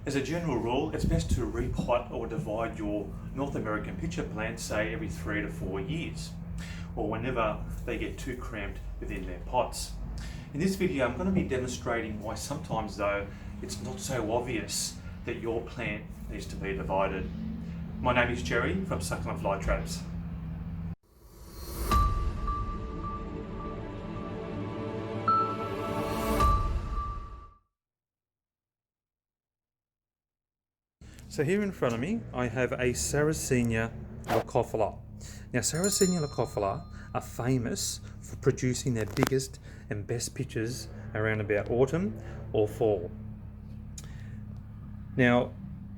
As a general rule, it's best to repot or divide your North American pitcher plants, say every 3 to 4 years, or whenever they get too cramped within their pots. In this video, I'm going to be demonstrating why sometimes though, it's not so obvious that your plant needs to be divided. My name is Jerry from Succulent Fly Traps. So here in front of me, I have a Sarracenilocophila. Now, Sarracenilocophila are famous for producing their biggest and best pitches around about autumn or fall. Now,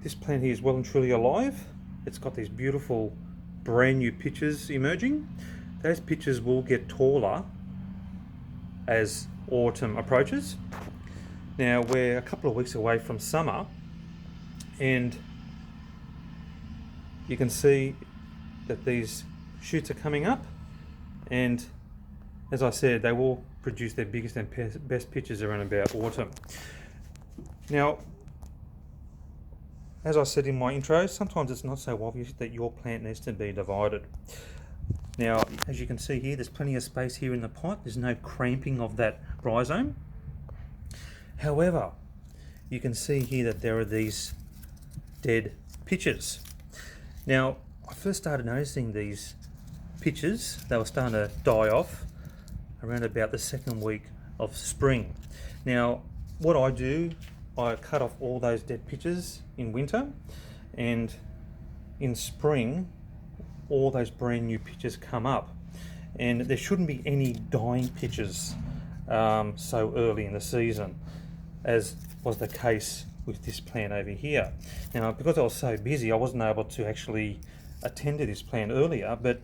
this plant here is well and truly alive. It's got these beautiful brand new pitches emerging. Those pitches will get taller as autumn approaches. Now, we're a couple of weeks away from summer, and you can see that these shoots are coming up, and as I said, they will produce their biggest and best pitches around about autumn. Now, as I said in my intro, sometimes it's not so obvious that your plant needs to be divided. Now, as you can see here, there's plenty of space here in the pot. There's no cramping of that rhizome. However, you can see here that there are these dead pitches. Now, I first started noticing these pitches. They were starting to die off around about the second week of spring. Now, what I do, I cut off all those dead pitches in winter, and in spring, all those brand new pitches come up. And there shouldn't be any dying pitches so early in the season, as was the case with this plant over here. Now, because I was so busy, I wasn't able to actually attend to this plant earlier, but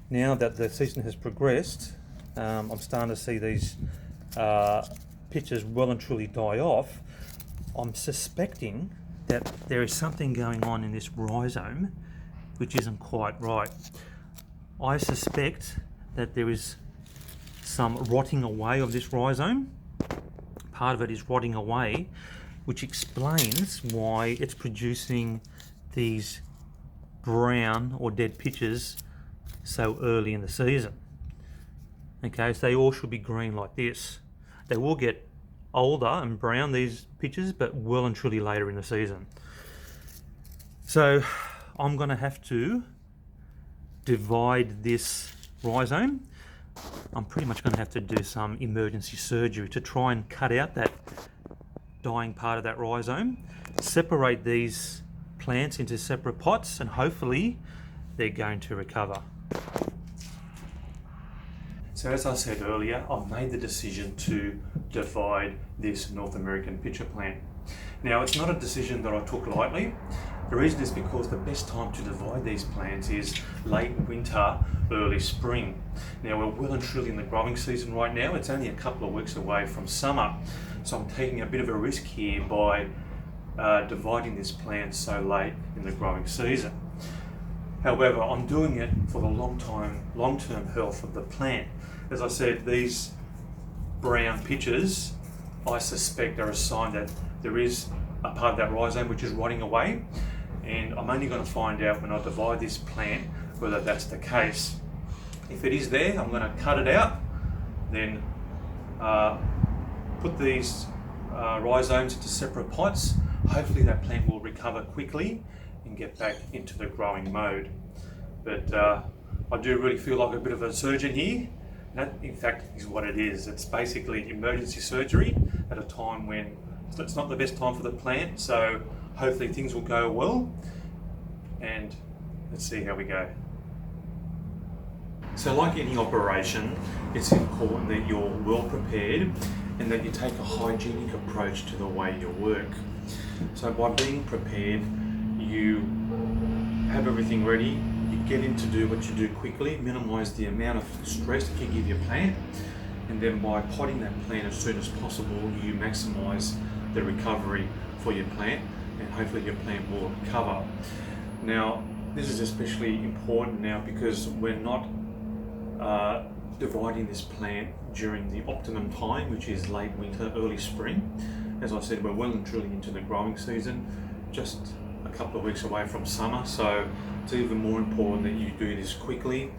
now that the season has progressed, I'm starting to see these pitches well and truly die off. I'm suspecting that there is something going on in this rhizome which isn't quite right. I suspect that there is some rotting away of this rhizome. Part of it is rotting away, which explains why it's producing these brown or dead pitches so early in the season. Okay, so they all should be green like this. They will get older and brown, these pitches, but well and truly later in the season. So I'm going to have to divide this rhizome. I'm pretty much going to have to do some emergency surgery to try and cut out that dying part of that rhizome, separate these plants into separate pots, and hopefully they're going to recover. So as I said earlier, I've made the decision to divide this North American pitcher plant. Now, it's not a decision that I took lightly. The reason is because the best time to divide these plants is late winter, early spring. Now, we're well and truly in the growing season right now. It's only a couple of weeks away from summer. So I'm taking a bit of a risk here by dividing this plant so late in the growing season. However, I'm doing it for the long-term health of the plant. As I said, these brown pitches, I suspect, are a sign that there is a part of that rhizome which is rotting away, and I'm only going to find out when I divide this plant whether that's the case. If it is there, I'm going to cut it out, then put these rhizomes into separate pots. Hopefully that plant will recover quickly and get back into the growing mode. But I do really feel like a bit of a surgeon here. That, in fact, is what it is. It's basically emergency surgery at a time when it's not the best time for the plant. So hopefully things will go well, and let's see how we go. So like any operation, it's important that you're well prepared and that you take a hygienic approach to the way you work. So by being prepared, you have everything ready, you get in to do what you do quickly, minimize the amount of stress that you give your plant, and then by potting that plant as soon as possible, you maximize the recovery for your plant, and hopefully your plant will recover. Now, this is especially important now because we're not dividing this plant during the optimum time, which is late winter, early spring. As I said, we're well and truly into the growing season, just a couple of weeks away from summer, so it's even more important that you do this quickly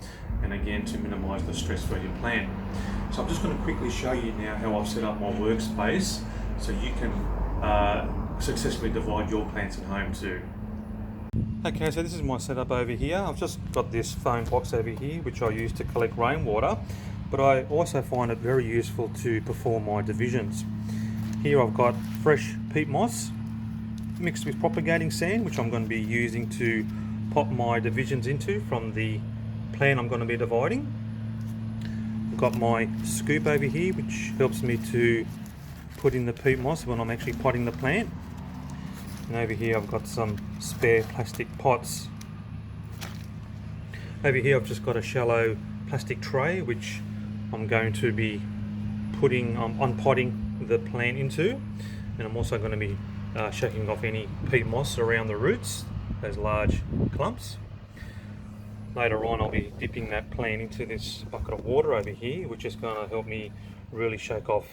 and again to minimise the stress for your plant. So I'm just going to quickly show you now how I've set up my workspace so you can successfully divide your plants at home too. Okay, so this is my setup over here. I've just got this foam box over here which I use to collect rainwater, but I also find it very useful to perform my divisions. Here I've got fresh peat moss mixed with propagating sand, which I'm going to be using to pop my divisions into from the plant I'm going to be dividing. I've got my scoop over here which helps me to put in the peat moss when I'm actually potting the plant. And over here I've got some spare plastic pots. Over here I've just got a shallow plastic tray which I'm going to be putting unpotting the plant into, and I'm also going to be shaking off any peat moss around the roots, those large clumps. Later on I'll be dipping that plant into this bucket of water over here, which is going to help me really shake off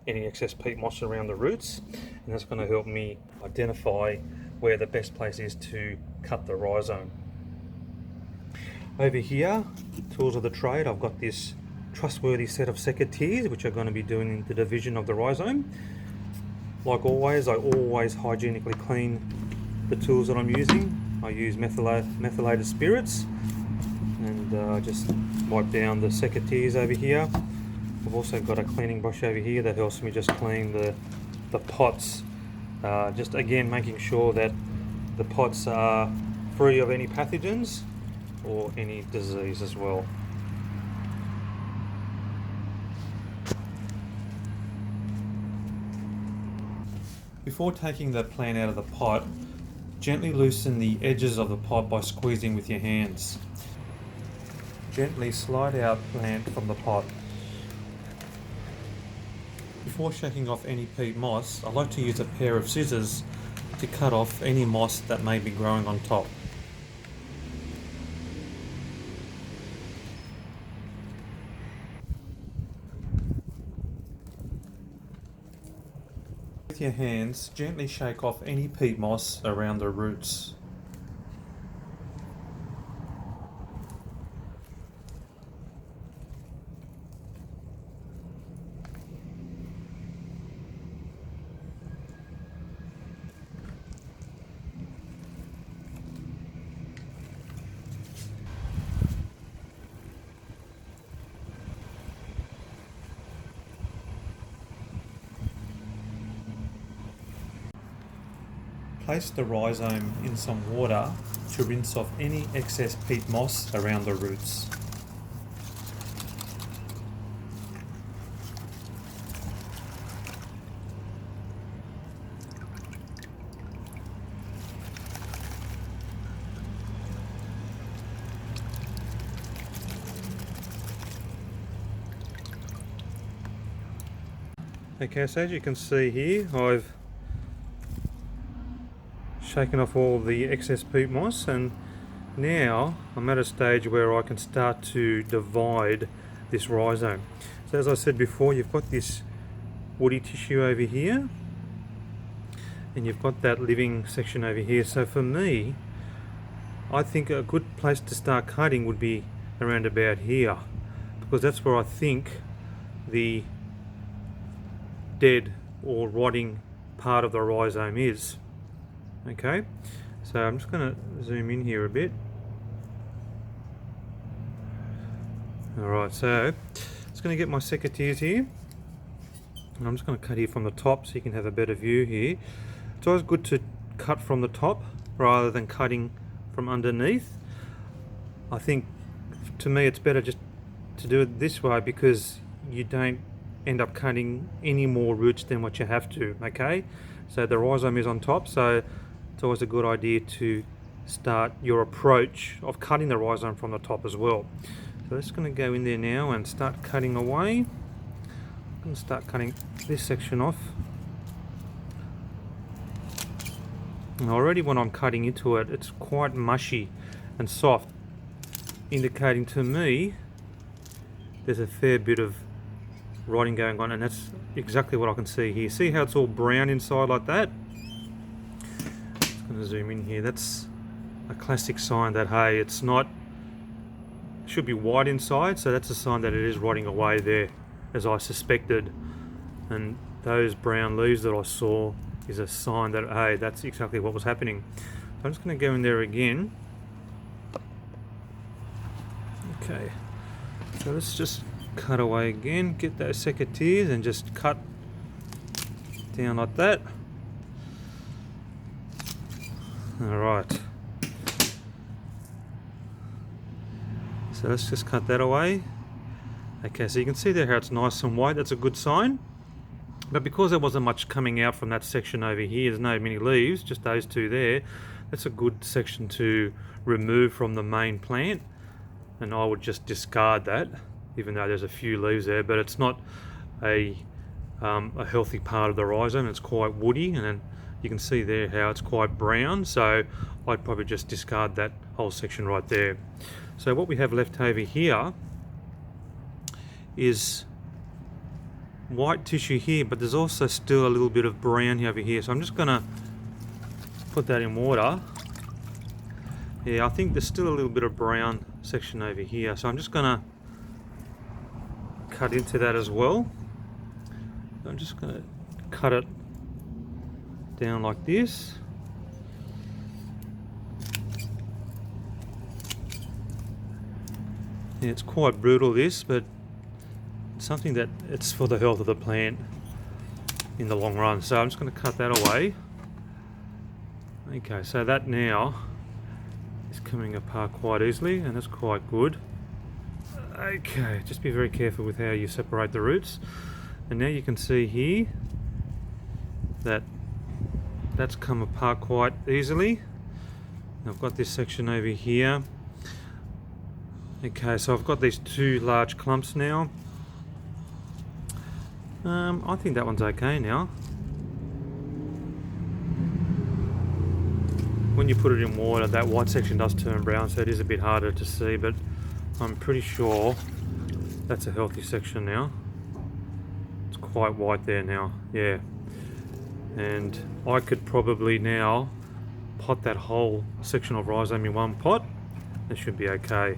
any excess peat moss around the roots, and that's going to help me identify where the best place is to cut the rhizome. Over here, tools of the trade, I've got this trustworthy set of secateurs which are going to be doing the division of the rhizome. Like always, I always hygienically clean the tools that I'm using. I use methylated spirits and just wipe down the secateurs over here. I've also got a cleaning brush over here that helps me just clean the pots, just again making sure that the pots are free of any pathogens or any disease as well. Before taking the plant out of the pot, gently loosen the edges of the pot by squeezing with your hands. Gently slide out plant from the pot. Before shaking off any peat moss, I like to use a pair of scissors to cut off any moss that may be growing on top. With your hands, gently shake off any peat moss around the roots. Place the rhizome in some water to rinse off any excess peat moss around the roots. Okay, so as you can see here, I've shaken off all the excess peat moss, and now I'm at a stage where I can start to divide this rhizome. So as I said before, you've got this woody tissue over here and you've got that living section over here. So for me, I think a good place to start cutting would be around about here, because that's where I think the dead or rotting part of the rhizome is. Okay, so I'm just going to zoom in here a bit. Alright, so I'm just going to get my secateurs here, and I'm just going to cut here from the top so you can have a better view here. It's always good to cut from the top rather than cutting from underneath. I think to me it's better just to do it this way because you don't end up cutting any more roots than what you have to. Okay, so the rhizome is on top, so it's always a good idea to start your approach of cutting the rhizome from the top as well. So I'm just going to go in there now and start cutting away. I'm going to start cutting this section off. And already when I'm cutting into it, it's quite mushy and soft, indicating to me there's a fair bit of rotting going on, and that's exactly what I can see here. See how it's all brown inside like that? Just going to zoom in here. That's a classic sign that, hey, it's not, it should be white inside, so that's a sign that it is rotting away there, as I suspected. And those brown leaves that I saw is a sign that, hey, that's exactly what was happening. I'm just going to go in there again. Okay, so let's just cut away again, get those secateurs and just cut down like that. Alright, so let's just cut that away. Okay, so you can see there how it's nice and white. That's a good sign. But because there wasn't much coming out from that section over here, there's no many leaves, just those two there, that's a good section to remove from the main plant. And I would just discard that, even though there's a few leaves there, but it's not a healthy part of the rhizome. It's quite woody, and then you can see there how it's quite brown, so I'd probably just discard that whole section right there. So what we have left over here is white tissue here, but there's also still a little bit of brown over here, so I'm just going to put that in water. Yeah, I think there's still a little bit of brown section over here, so I'm just going to cut into that as well. I'm just going to cut it down like this. Yeah, it's quite brutal, this, but it's something that it's for the health of the plant in the long run. So I'm just going to cut that away. Okay, so that now is coming apart quite easily, and that's quite good. Okay, just be very careful with how you separate the roots. And now you can see here that that's come apart quite easily. I've got this section over here. Okay, so I've got these two large clumps now. I think that one's okay now. When you put it in water, that white section does turn brown, so it is a bit harder to see, but I'm pretty sure that's a healthy section now. It's quite white there now, yeah. And I could probably now pot that whole section of rhizome in one pot. It should be okay.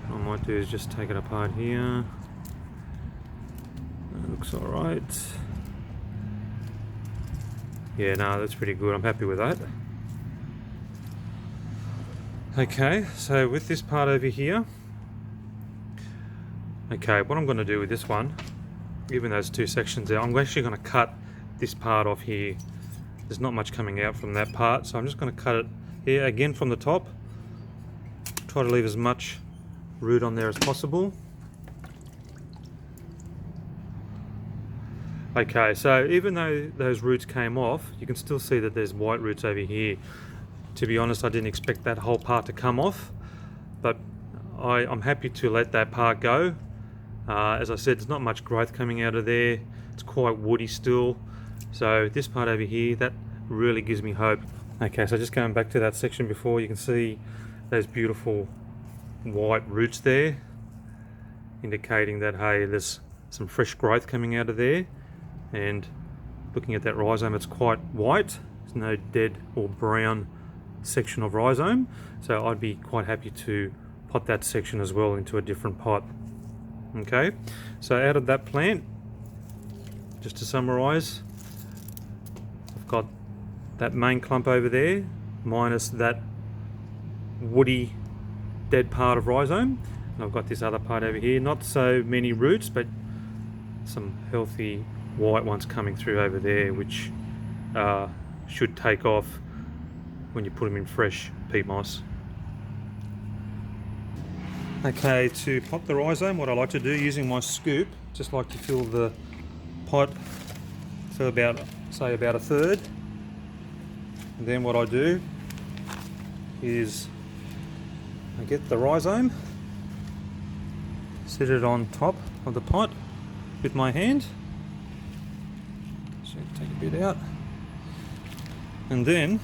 What I might do is just take it apart here. That looks alright. Yeah, no, that's pretty good. I'm happy with that. Okay, so with this part over here, okay, what I'm going to do with this one, even those two sections there, I'm actually going to cut this part off here. There's not much coming out from that part, so I'm just going to cut it here again from the top. Try to leave as much root on there as possible. Okay, so even though those roots came off, you can still see that there's white roots over here. To be honest, I didn't expect that whole part to come off, but I'm happy to let that part go. As I said, there's not much growth coming out of there. It's quite woody still. So this part over here, that really gives me hope. Okay, so just going back to that section before, you can see those beautiful white roots there, indicating that, hey, there's some fresh growth coming out of there. And looking at that rhizome, it's quite white. There's no dead or brown section of rhizome, so I'd be quite happy to pot that section as well into a different pot. Okay, so out of that plant, just to summarize, I've got that main clump over there minus that woody dead part of rhizome, and I've got this other part over here, not so many roots but some healthy white ones coming through over there, which should take off when you put them in fresh peat moss. Okay, to pot the rhizome, what I like to do using my scoop, just like to fill the pot to about, say, about a third. And then what I do is I get the rhizome, set it on top of the pot with my hand. So take a bit out, and then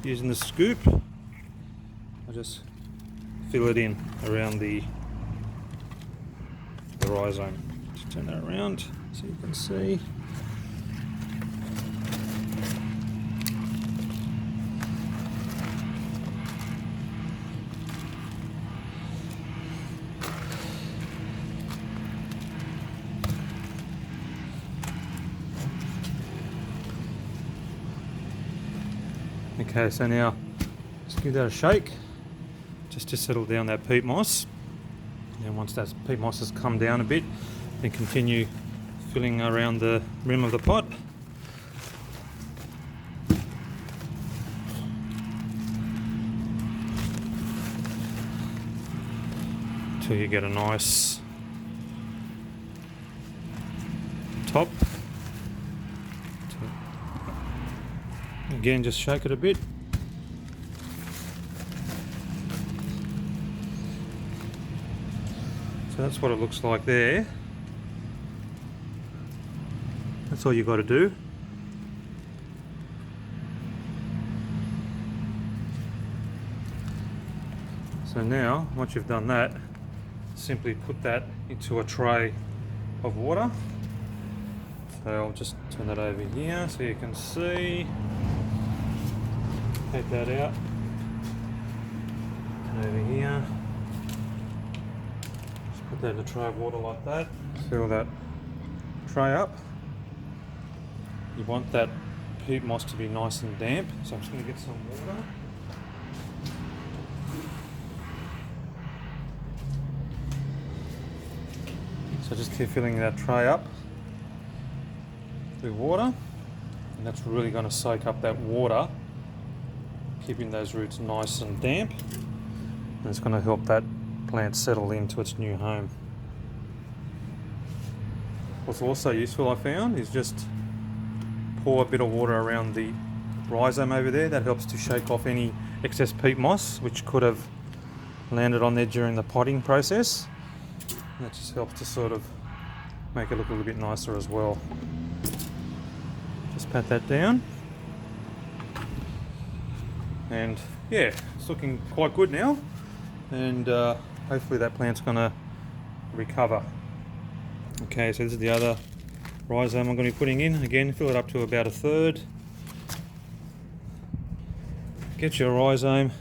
using the scoop, I just fill it in around the rhizome. turn that around so you can see. Okay, so now just give that a shake just to settle down that peat moss. And once that peat moss has come down a bit, then continue filling around the rim of the pot. Until you get a nice top. Again, just shake it a bit. So that's what it looks like there. That's all you got to do. So now, once you've done that, simply put that into a tray of water. So I'll just turn that over here so you can see. Take that out. And over here. Just put that in a tray of water like that. Fill that tray up. You want that peat moss to be nice and damp, so I'm just going to get some water. So just keep filling that tray up with water, and that's really going to soak up that water, keeping those roots nice and damp, and it's going to help that plant settle into its new home. What's also useful, I found, is just pour a bit of water around the rhizome over there. That helps to shake off any excess peat moss which could have landed on there during the potting process. And that just helps to sort of make it look a little bit nicer as well. Just pat that down. And yeah, it's looking quite good now. And hopefully that plant's going to recover. Okay, so this is the other rhizome I'm going to be putting in. Again, fill it up to about a third. Get your rhizome.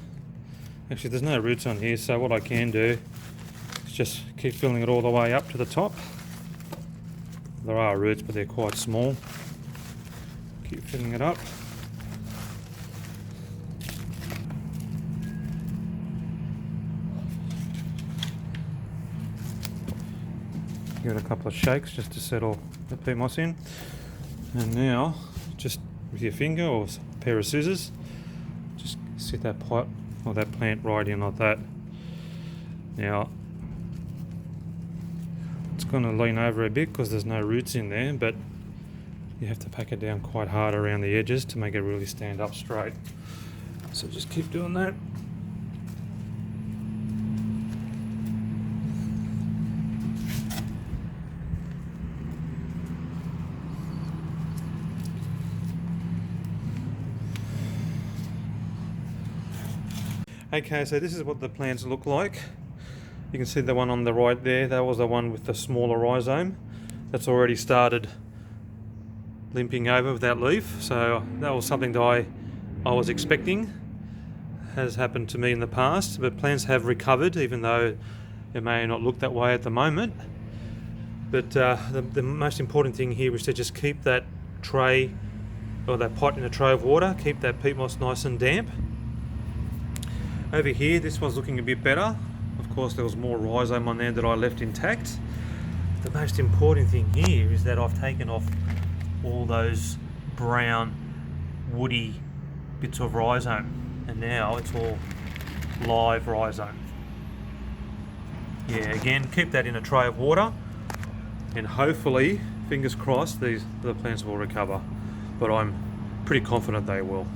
Actually, there's no roots on here, so what I can do is just keep filling it all the way up to the top. There are roots, but they're quite small. Keep filling it up. Give it a couple of shakes just to settle the peat moss in. And now, just with your finger or a pair of scissors, just sit that pot or that plant right in like that. Now, it's going to lean over a bit because there's no roots in there, but you have to pack it down quite hard around the edges to make it really stand up straight. So just keep doing that. Okay, so this is what the plants look like. You can see the one on the right there, that was the one with the smaller rhizome. That's already started limping over with that leaf, so that was something that I was expecting. Has happened to me in the past, but plants have recovered, even though it may not look that way at the moment. But the most important thing here is to just keep that tray, or that pot in a tray of water, keep that peat moss nice and damp. Over here, this one's looking a bit better. Of course, there was more rhizome on there that I left intact. The most important thing here is that I've taken off all those brown, woody bits of rhizome, and now it's all live rhizome. Yeah, again, keep that in a tray of water, and hopefully, fingers crossed, the plants will recover. But I'm pretty confident they will.